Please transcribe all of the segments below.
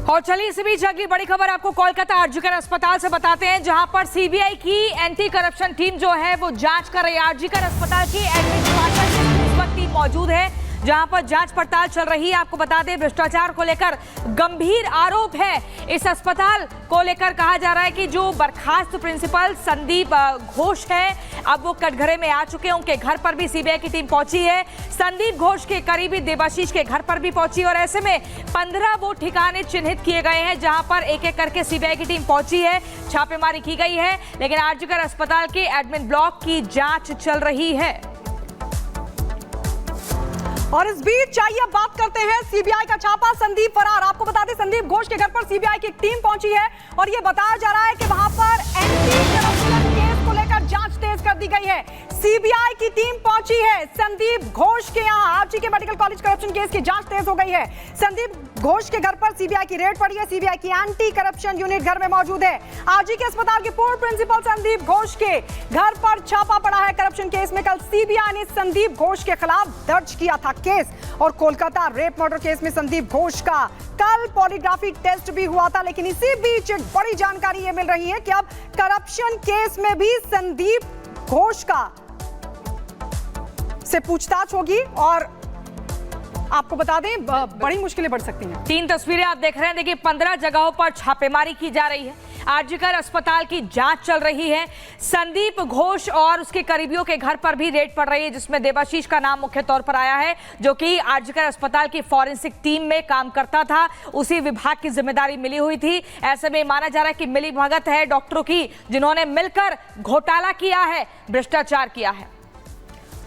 और चलिए इसी बीच अगली बड़ी खबर आपको कोलकाता आरजीकर अस्पताल से बताते हैं, जहां पर सीबीआई की एंटी करप्शन टीम जो है वो जांच कर रही है। आरजीकर अस्पताल की एडमिनिस्ट्रेशन इस वक्त टीम मौजूद है जहां पर जांच पड़ताल चल रही है। आपको बता दें भ्रष्टाचार को लेकर गंभीर आरोप है। इस अस्पताल को लेकर कहा जा रहा है कि जो बर्खास्त प्रिंसिपल संदीप घोष है अब वो कटघरे में आ चुके हैं। उनके घर पर भी सीबीआई की टीम पहुंची है। संदीप घोष के करीबी देवाशीष के घर पर भी पहुंची और ऐसे में 15 वो ठिकाने चिन्हित किए गए हैं जहां पर एक एक करके सीबीआई की टीम पहुंची है, छापेमारी की गई है। लेकिन आरजीकर अस्पताल के एडमिन ब्लॉक की जांच चल रही है। और इस बीच चाहिए बात करते हैं सीबीआई का छापा, संदीप फरार। आपको बता दें संदीप घोष के घर पर सीबीआई की एक टीम पहुंची है और यह बताया जा रहा है कि वहां पर एंटी करप्शन केस को लेकर जांच तेज कर दी गई है। सीबीआई की टीम पहुंची है संदीप घोष के यहां। आरजी के मेडिकल कॉलेज करप्शन केस की जांच तेज हो गई है। संदीप घोष के घर पर सीबीआई की रेड पड़ी है। सीबीआई की एंटी करप्शन यूनिट घर में मौजूद है। आरजी के अस्पताल के पूर्व प्रिंसिपल संदीप घोष के घर पर छापा पड़ा है करप्शन केस में। कल सीबीआई ने संदीप घोष के खिलाफ दर्ज किया था केस और कोलकाता रेप मर्डर केस में संदीप घोष का कल पॉलीग्राफी टेस्ट भी हुआ था। लेकिन इसी बीच एक बड़ी जानकारी ये मिल रही है कि अब करप्शन केस में भी संदीप घोष का से पूछताछ होगी और आपको बता दें बड़ी मुश्किलें बढ़ सकती हैं। 3 तस्वीरें आप देख रहे हैं। देखिए 15 जगहों पर छापेमारी की जा रही है। आरजीकर अस्पताल की जांच चल रही है। संदीप घोष और उसके करीबियों के घर पर भी रेड पड़ रही है जिसमें देवाशीष का नाम मुख्य तौर पर आया है, जो कि आरजीकर अस्पताल की फॉरेंसिक टीम में काम करता था। उसी विभाग की जिम्मेदारी मिली हुई थी। ऐसे में माना जा रहा है कि मिली भगत है डॉक्टरों की, जिन्होंने मिलकर घोटाला किया है, भ्रष्टाचार किया है।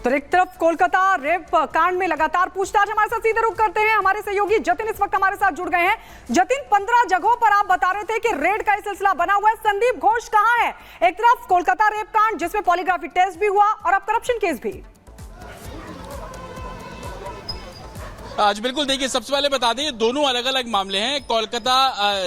तो एक तरफ कोलकाता रेप कांड में लगातार पूछताछ। हमारे साथ सीधे रुख करते हैं हमारे सहयोगी जतिन इस वक्त हमारे साथ जुड़ गए हैं। जतिन, 15 जगहों पर आप बता रहे थे कि रेड का सिलसिला बना हुआ है। संदीप घोष कहां है? एक तरफ कोलकाता रेप कांड जिसमें पॉलीग्राफी टेस्ट भी हुआ और अब करप्शन केस भी। आज बिल्कुल देखिए, सबसे पहले बता दें ये दोनों अलग अलग मामले हैं। कोलकाता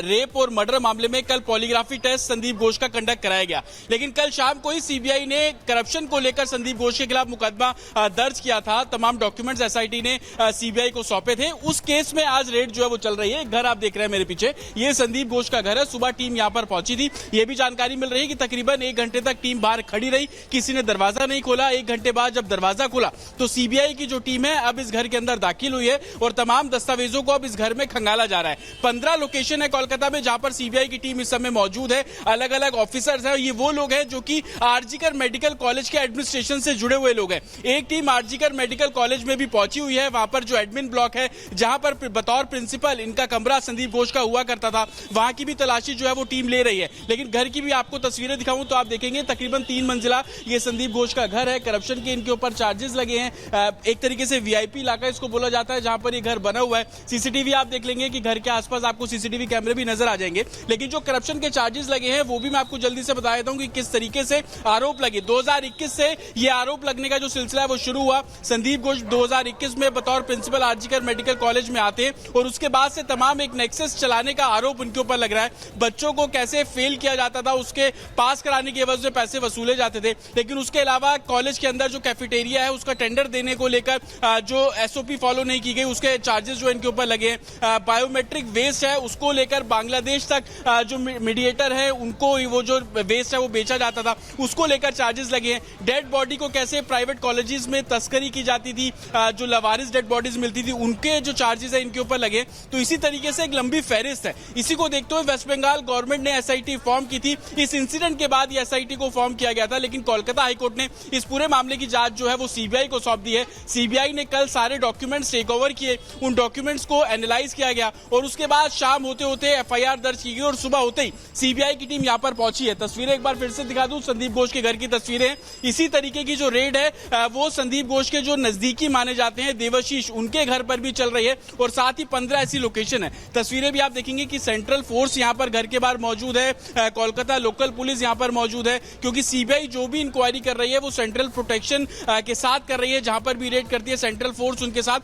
रेप और मर्डर मामले में कल पॉलीग्राफी टेस्ट संदीप घोष का कंडक्ट कराया गया, लेकिन कल शाम को ही सीबीआई ने करप्शन को लेकर संदीप घोष के खिलाफ मुकदमा दर्ज किया था। तमाम डॉक्यूमेंट्स एसआईटी ने सीबीआई को सौंपे थे। उस केस में आज रेड जो है वो चल रही है। घर आप देख रहे हैं मेरे पीछे, ये संदीप घोष का घर है। सुबह टीम यहाँ पर पहुंची थी। ये भी जानकारी मिल रही है कि तकरीबन 1 घंटे तक टीम बाहर खड़ी रही, किसी ने दरवाजा नहीं खोला। 1 घंटे बाद जब दरवाजा खुला तो सीबीआई की जो टीम है अब इस घर के अंदर दाखिल हुई है और तमाम दस्तावेजों को अब इस घर में खंगाला जा रहा है। 15 लोकेशन है कोलकाता में जहां पर सीबीआई की टीम इस समय मौजूद है। अलग अलग ऑफिसर्स हैं। ये वो लोग हैं जो कि आरजीकर मेडिकल कॉलेज के एडमिनिस्ट्रेशन से जुड़े हुए लोग हैं। एक टीम आरजीकर मेडिकल कॉलेज में भी पहुंची हुई है। वहां पर जो एडमिन ब्लॉक है, जहां पर बतौर प्रिंसिपल इनका कमरा संदीप घोष का हुआ करता था, वहां की भी तलाशी जो है वो टीम ले रही है। लेकिन घर की भी आपको तस्वीरें दिखाऊं तो आप देखेंगे तकरीबन 3 मंजिला ये संदीप घोष का घर है। करप्शन के इनके ऊपर चार्जेस लगे हैं। एक तरीके से वीआईपी इलाका इसको बोला जाता है जहां पर ये घर बना हुआ है। सीसीटीवी आप देख लेंगे कि घर के आसपास आपको सीसीटीवी कैमरे भी नजर आ जाएंगे। लेकिन जो करप्शन के चार्जेस लगे हैं वो भी मैं आपको जल्दी से बता देता हूं कि किस तरीके से आरोप लगे। 2021 से ये आरोप लगने का जो सिलसिला है वो शुरू हुआ। संदीप घोष 2021 में बतौर प्रिंसिपल आरजीकर मेडिकल कॉलेज में आते हैं और उसके बाद से तमाम एक नेक्सस चलाने का आरोप उनके ऊपर लग रहा है। बच्चों को कैसे फेल किया जाता था, उसके पास कराने की एवज में पैसे वसूले जाते थे। लेकिन उसके अलावा कॉलेज के अंदर जो कैफेटेरिया है उसका टेंडर देने को लेकर जो एसओपी फॉलो नहीं की गई, उसके चार्जेस जो इनके ऊपर लगे। बायोमेट्रिक वेस्ट है उसको लेकर बांग्लादेश तक जो मीडिएटर है उनको वो जो वेस्ट है वो बेचा जाता था, उसको लेकर चार्जेस लगे हैं। डेड बॉडी को कैसे प्राइवेट कॉलेजेस में तस्करी की जाती थी, जो लवारिस डेड बॉडीज मिलती थी उनके जो चार्जेस है इनके ऊपर लगे। तो इसी तरीके से एक लंबी फहरिस्त है। इसी को देखते हुए वेस्ट बंगाल गवर्नमेंट ने एसआईटी फॉर्म की थी। इस इंसिडेंट के बाद ये एसआईटी को फॉर्म किया गया था, लेकिन कोलकाता हाईकोर्ट ने इस पूरे मामले की जांच जो है वो सीबीआई को सौंप दी है। सीबीआई ने कल सारे डॉक्यूमेंट्स टेक ओवर किए, उन डॉक्यूमेंट्स को एनालाइज किया गया और उसके बाद शाम होते होते एफआईआर दर्ज की गई और सुबह होते ही सीबीआई की टीम यहां पर पहुंची है। तस्वीरें एक बार फिर से दिखा दूं, संदीप घोष के घर की तस्वीरें। इसी तरीके की जो रेड है वो संदीप घोष के जो नजदीकी माने जाते हैं देवाशीष, उनके घर पर भी चल रही है और साथ ही 15 ऐसी लोकेशन है। तस्वीरें भी आप देखेंगे कि सेंट्रल फोर्स यहां पर घर के बाहर मौजूद है। कोलकाता लोकल पुलिस यहां पर मौजूद है, क्योंकि सीबीआई जो भी इंक्वायरी कर रही है वो सेंट्रल प्रोटेक्शन के साथ कर रही है। जहां पर भी रेड करती है सेंट्रल फोर्स उनके साथ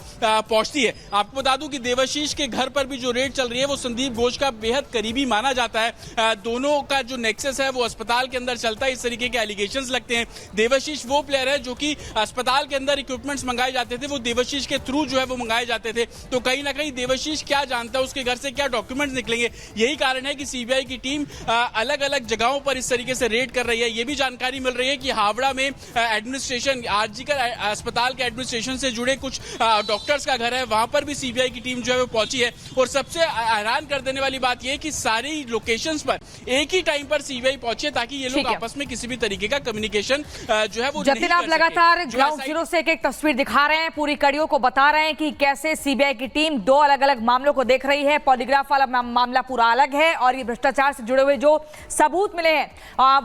पहुंचती है। आपको बता दूं कि देवाशीष के घर पर भी जो रेड चल रही है वो संदीप घोष का बेहद करीबी माना जाता है। दोनों का जो नेक्सस है वो अस्पताल के अंदर चलता है, इस तरीके के एलिगेशंस लगते हैं। देवाशीष वो प्लेयर है जो कि अस्पताल के अंदर इक्विपमेंट्स मंगाए जाते थे, वो देवाशीष के थ्रू जो है वो मंगाए जाते थे। तो कहीं ना कहीं देवाशीष क्या जानता है, उसके घर से क्या डॉक्यूमेंट्स निकलेंगे, यही कारण है कि सीबीआई की टीम अलग अलग जगहों पर इस तरीके से रेड कर रही है। ये भी जानकारी मिल रही है कि हावड़ा में एडमिनिस्ट्रेशन, आरजीकर अस्पताल के एडमिनिस्ट्रेशन से जुड़े कुछ डॉक्टर्स का घर है, वहां पर भी सीबीआई की टीम जो है वो पहुंची है। और सबसे हैरान कर देने वाली बात यह है कि सारी लोकेशंस पर एक ही टाइम पर सीबीआई पहुंची है ताकि ये लोग आपस में किसी भी तरीके का कम्युनिकेशन जो है वो जतिन, आप लगातार ग्राउंड जीरो से एक तस्वीर दिखा रहे हैं, पूरी कड़ियों को बता रहे हैं कि कैसे सीबीआई की टीम दो अलग अलग मामलों को देख रही है। पॉलीग्राफ वाला मामला पूरा अलग है और ये भ्रष्टाचार से जुड़े हुए जो सबूत मिले हैं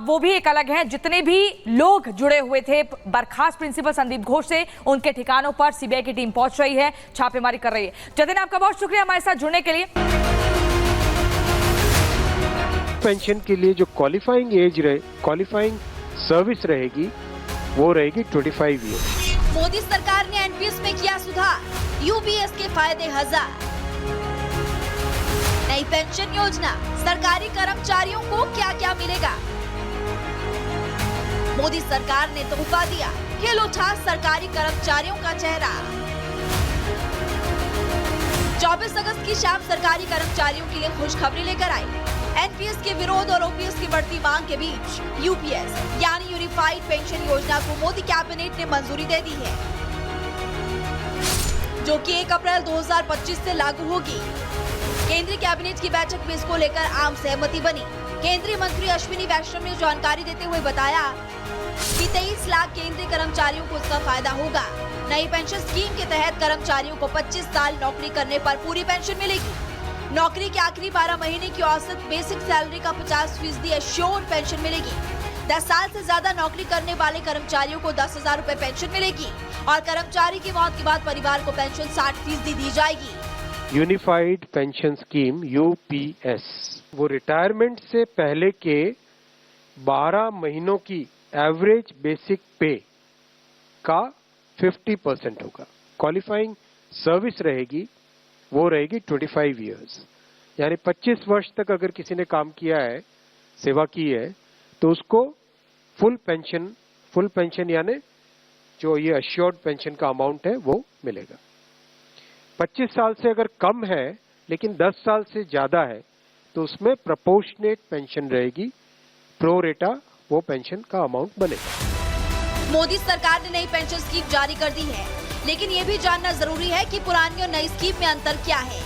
वो भी एक अलग है। जितने भी लोग जुड़े हुए थे बर्खास्त प्रिंसिपल संदीप घोष से, उनके ठिकानों पर सीबीआई की टीम पहुंच रही है, छापेमारी कर रही है। जतिन, आपका बहुत शुक्रिया हमारे साथ जुड़ने के लिए। पेंशन के लिए जो क्वालिफाइंग एज रहे, क्वालिफाइंग सर्विस रहेगी वो रहेगी 25 ईयर। मोदी सरकार ने एनपीएस में किया सुधार, यूपीएस के फायदे 1000। नई पेंशन योजना, सरकारी कर्मचारियों को क्या क्या मिलेगा? मोदी सरकार ने तोहफा दिया, खिल उठा सरकारी कर्मचारियों का चेहरा। 24 अगस्त की शाम सरकारी कर्मचारियों के लिए खुशखबरी लेकर आई। एनपीएस के विरोध और ओपीएस की बढ़ती मांग के बीच यूपीएस यानी यूनिफाइड पेंशन योजना को मोदी कैबिनेट ने मंजूरी दे दी है, जो कि 1 अप्रैल 2025 से लागू होगी। केंद्रीय कैबिनेट की बैठक में इसको लेकर आम सहमति बनी। केंद्रीय मंत्री अश्विनी वैष्णव ने जानकारी देते हुए बताया कि 23 लाख केंद्रीय कर्मचारियों को इसका फायदा होगा। नई पेंशन स्कीम के तहत कर्मचारियों को 25 साल नौकरी करने पर पूरी पेंशन मिलेगी। नौकरी के आखिरी 12 महीने की औसत बेसिक सैलरी का 50% एश्योर्ड पेंशन मिलेगी। 10 साल से ज्यादा नौकरी करने वाले कर्मचारियों को 10,000 रूपए पेंशन मिलेगी और कर्मचारी की मौत के बाद परिवार को पेंशन 60% दी जाएगी। यूनिफाइड पेंशन स्कीम यूपीएस वो रिटायरमेंट से पहले के 12 महीनों की एवरेज बेसिक पे का 50% होगा। क्वालिफाइंग सर्विस रहेगी वो रहेगी 25 इयर्स, यानी 25 वर्ष तक अगर किसी ने काम किया है, सेवा की है, तो उसको फुल पेंशन यानी जो ये अश्योर्ड पेंशन का अमाउंट है वो मिलेगा। 25 साल से अगर कम है लेकिन 10 साल से ज्यादा है तो उसमें प्रोपोर्शनेट पेंशन रहेगी, प्रो रेटा वो पेंशन का अमाउंट बनेगा। मोदी सरकार ने नई पेंशन स्कीम जारी कर दी है, लेकिन ये भी जानना जरूरी है कि पुरानी और नई स्कीम में अंतर क्या है।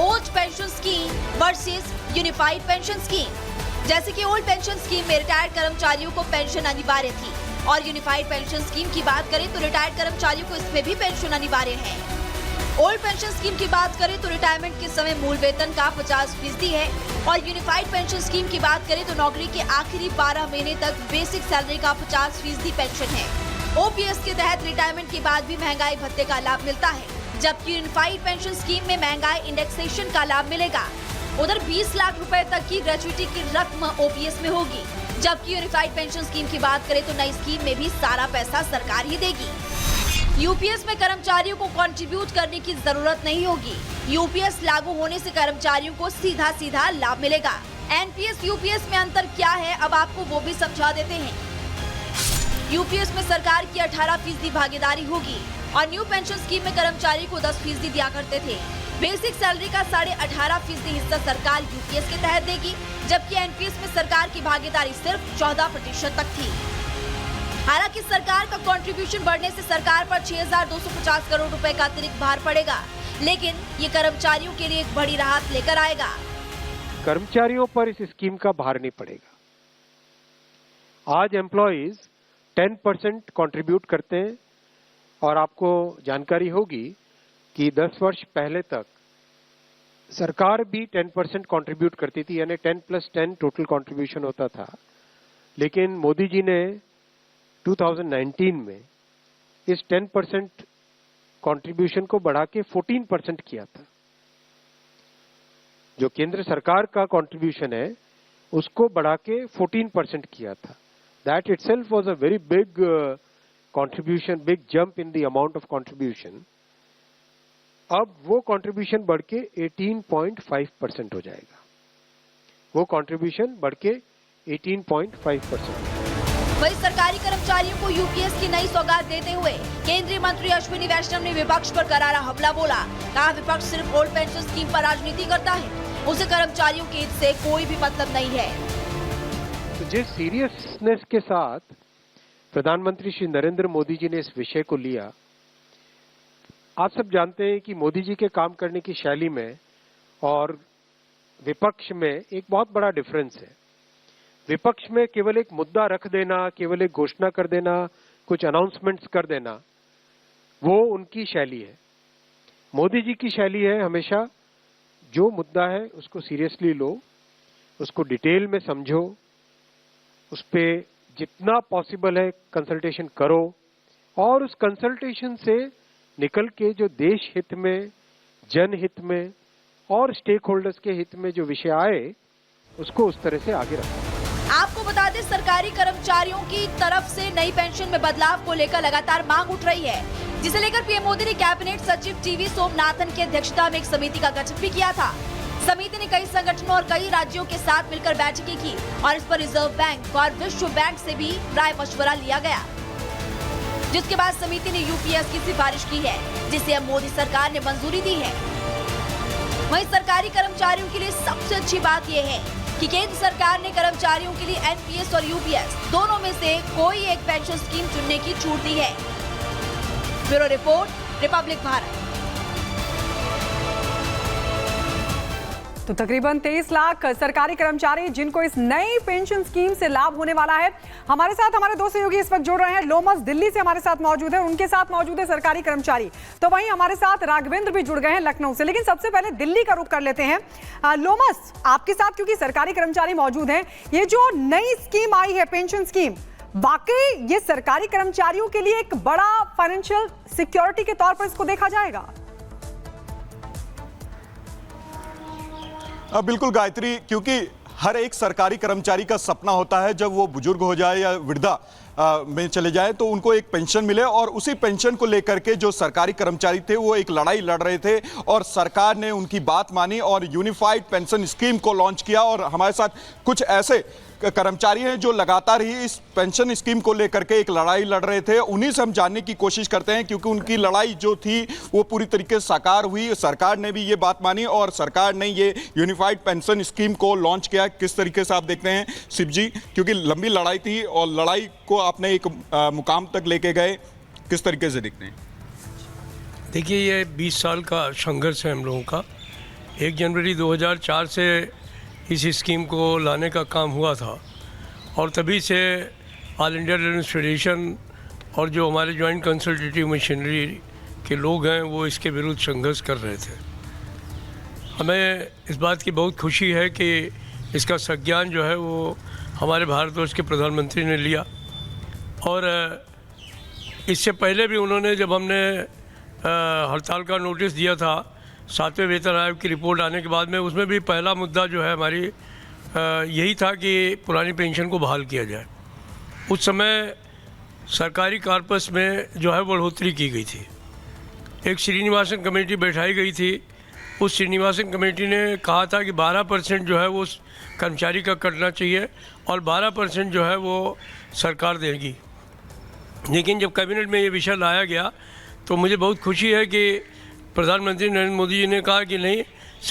Old pension scheme versus unified pension scheme. जैसे कि ओल्ड पेंशन स्कीम में रिटायर्ड कर्मचारियों को पेंशन अनिवार्य थी और यूनिफाइड पेंशन स्कीम की बात करें तो रिटायर्ड कर्मचारियों को इसमें भी पेंशन अनिवार्य है। ओल्ड पेंशन स्कीम की बात करें तो रिटायरमेंट के समय मूल वेतन का 50% है और यूनिफाइड पेंशन स्कीम की बात करें तो नौकरी के आखिरी 12 महीने तक बेसिक सैलरी का 50% पेंशन है। ओपीएस के तहत रिटायरमेंट के बाद भी महंगाई भत्ते का लाभ मिलता है, जबकि यूनिफाइड पेंशन स्कीम में महंगाई इंडेक्सेशन का लाभ मिलेगा। उधर 20 लाख रुपए तक की ग्रेचुइटी की रकम ओपीएस में होगी, जबकि यूनिफाइड पेंशन स्कीम की बात करें तो नई स्कीम में भी सारा पैसा सरकार ही देगी। यूपीएस में कर्मचारियों को कंट्रीब्यूट करने की जरूरत नहीं होगी। यूपीएस लागू होने से कर्मचारियों को सीधा सीधा लाभ मिलेगा। एनपीएस यूपीएस में अंतर क्या है, अब आपको वो भी समझा देते हैं। यूपीएस में सरकार की 18% भागीदारी होगी और न्यू पेंशन स्कीम में कर्मचारी को 10% दिया करते थे। बेसिक सैलरी का 18.5% हिस्सा सरकार यूपीएस के तहत देगी, जबकि एनपीएस में सरकार की भागीदारी सिर्फ 14% तक थी। हालांकि सरकार का कंट्रीब्यूशन बढ़ने से सरकार पर 6,250 करोड़ रुपए का अतिरिक्त भार पड़ेगा, लेकिन ये कर्मचारियों के लिए एक बड़ी राहत लेकर आएगा। कर्मचारियों पर इस स्कीम का भार नहीं पड़ेगा। आज एम्प्लॉइज 10% कंट्रीब्यूट करते हैं और आपको जानकारी होगी कि 10 वर्ष पहले तक सरकार भी 10% कंट्रीब्यूट करती थी, यानी 10+10 टोटल कंट्रीब्यूशन होता था। लेकिन मोदी जी ने 2019 में इस 10% कंट्रीब्यूशन को बढ़ा के 14% किया था। जो केंद्र सरकार का कंट्रीब्यूशन है उसको बढ़ा के 14% किया था। That itself was a very big contribution, big jump in the amount of contribution. अब वो कंट्रीब्यूशन बढ़ के 18.5% हो जाएगा। वो कंट्रीब्यूशन बढ़ के 18.5%। वही सरकारी कर्मचारियों को यूपीएस की नई सौगात देते हुए केंद्रीय मंत्री अश्विनी वैष्णव ने विपक्ष पर करारा हमला बोला। कहा विपक्ष सिर्फ ओल्ड पेंशन स्कीम पर राजनीति करता है, उसे कर्मचारियों के हित से कोई भी मतलब नहीं है। तो जिस सीरियसनेस के साथ प्रधानमंत्री श्री नरेंद्र मोदी जी ने इस विषय को लिया, आप सब जानते हैं कि मोदी जी के काम करने की शैली में और विपक्ष में एक बहुत बड़ा डिफरेंस है। विपक्ष में केवल एक मुद्दा रख देना, केवल एक घोषणा कर देना, कुछ अनाउंसमेंट्स कर देना, वो उनकी शैली है। मोदी जी की शैली है हमेशा जो मुद्दा है उसको सीरियसली लो, उसको डिटेल में समझो, उस पे जितना पॉसिबल है कंसल्टेशन करो और उस कंसल्टेशन से निकल के जो देश हित में, जनहित में और स्टेक होल्डर्स के हित में जो विषय आए उसको उस तरह से आगे रखो। आपको बता दें सरकारी कर्मचारियों की तरफ से नई पेंशन में बदलाव को लेकर लगातार मांग उठ रही है, जिसे लेकर पीएम मोदी ने कैबिनेट सचिव टीवी सोमनाथन की अध्यक्षता में एक समिति का गठन भी किया था। समिति ने कई संगठनों और कई राज्यों के साथ मिलकर बैठकें की और इस पर रिजर्व बैंक और विश्व बैंक से भी राय मशवरा लिया गया, जिसके बाद समिति ने यूपीएस की सिफारिश की है, जिसे अब मोदी सरकार ने मंजूरी दी है। वहीं सरकारी कर्मचारियों के लिए सबसे अच्छी बात यह है कि केंद्र सरकार ने कर्मचारियों के लिए एनपीएस और यूपीएस दोनों में से कोई एक पेंशन स्कीम चुनने की छूट दी है। Bureau report, Republic Bharat. तो तकरीबन 23 लाख सरकारी कर्मचारी जिनको इस नई पेंशन स्कीम से लाभ होने वाला है। हमारे साथ हमारे दो सहयोगी इस वक्त जुड़ रहे हैं। लोमस दिल्ली से हमारे साथ मौजूद है, उनके साथ मौजूद है सरकारी कर्मचारी। तो वहीं हमारे साथ राघवेंद्र भी जुड़ गए हैं लखनऊ से। लेकिन सबसे पहले दिल्ली का रुख कर लेते हैं। लोमस, आपके साथ क्योंकि सरकारी कर्मचारी मौजूद हैं, ये जो नई स्कीम आई है पेंशन स्कीम, वाकई ये सरकारी कर्मचारियों के लिए एक बड़ा फाइनेंशियल सिक्योरिटी के तौर पर इसको देखा जाएगा? बिल्कुल गायत्री, क्योंकि हर एक सरकारी कर्मचारी का सपना होता है जब वो बुजुर्ग हो जाए या वृद्धा में चले जाए तो उनको एक पेंशन मिले, और उसी पेंशन को लेकर के जो सरकारी कर्मचारी थे वो एक लड़ाई लड़ रहे थे और सरकार ने उनकी बात मानी और यूनिफाइड पेंशन स्कीम को लॉन्च किया। और हमारे साथ कुछ ऐसे कर्मचारी हैं जो लगातार ही इस पेंशन स्कीम को लेकर के एक लड़ाई लड़ रहे थे, उन्हीं से हम जानने की कोशिश करते हैं, क्योंकि उनकी लड़ाई जो थी वो पूरी तरीके से साकार हुई। सरकार ने भी ये बात मानी और सरकार ने ये यूनिफाइड पेंशन स्कीम को लॉन्च किया। किस तरीके से आप देखते हैं शिव जी, क्योंकि लंबी लड़ाई थी और लड़ाई को आपने एक मुकाम तक लेके गए, किस तरीके से देखते हैं? देखिए, ये 20 साल का संघर्ष है हम लोगों का। 1 जनवरी 2004 से इस स्कीम को लाने का काम हुआ था और तभी से ऑल इंडिया रेलवेज फेडरेशन और जो हमारे जॉइंट कंसल्टेटिव मशीनरी के लोग हैं वो इसके विरुद्ध संघर्ष कर रहे थे। हमें इस बात की बहुत खुशी है कि इसका संज्ञान जो है वो हमारे भारतवर्ष के प्रधानमंत्री ने लिया, और इससे पहले भी उन्होंने, जब हमने हड़ताल का नोटिस दिया था 7वें वेतन आयोग की रिपोर्ट आने के बाद में, उसमें भी पहला मुद्दा जो है हमारी यही था कि पुरानी पेंशन को बहाल किया जाए। उस समय सरकारी कॉर्पस में जो है बढ़ोतरी की गई थी। एक श्रीनिवासन कमेटी बैठाई गई थी। उस श्रीनिवासन कमेटी ने कहा था कि 12% जो है वो कर्मचारी का कटना चाहिए और 12% जो है वो सरकार देगी। लेकिन जब कैबिनेट में ये विषय लाया गया तो मुझे बहुत खुशी है कि प्रधानमंत्री नरेंद्र मोदी जी ने कहा कि नहीं,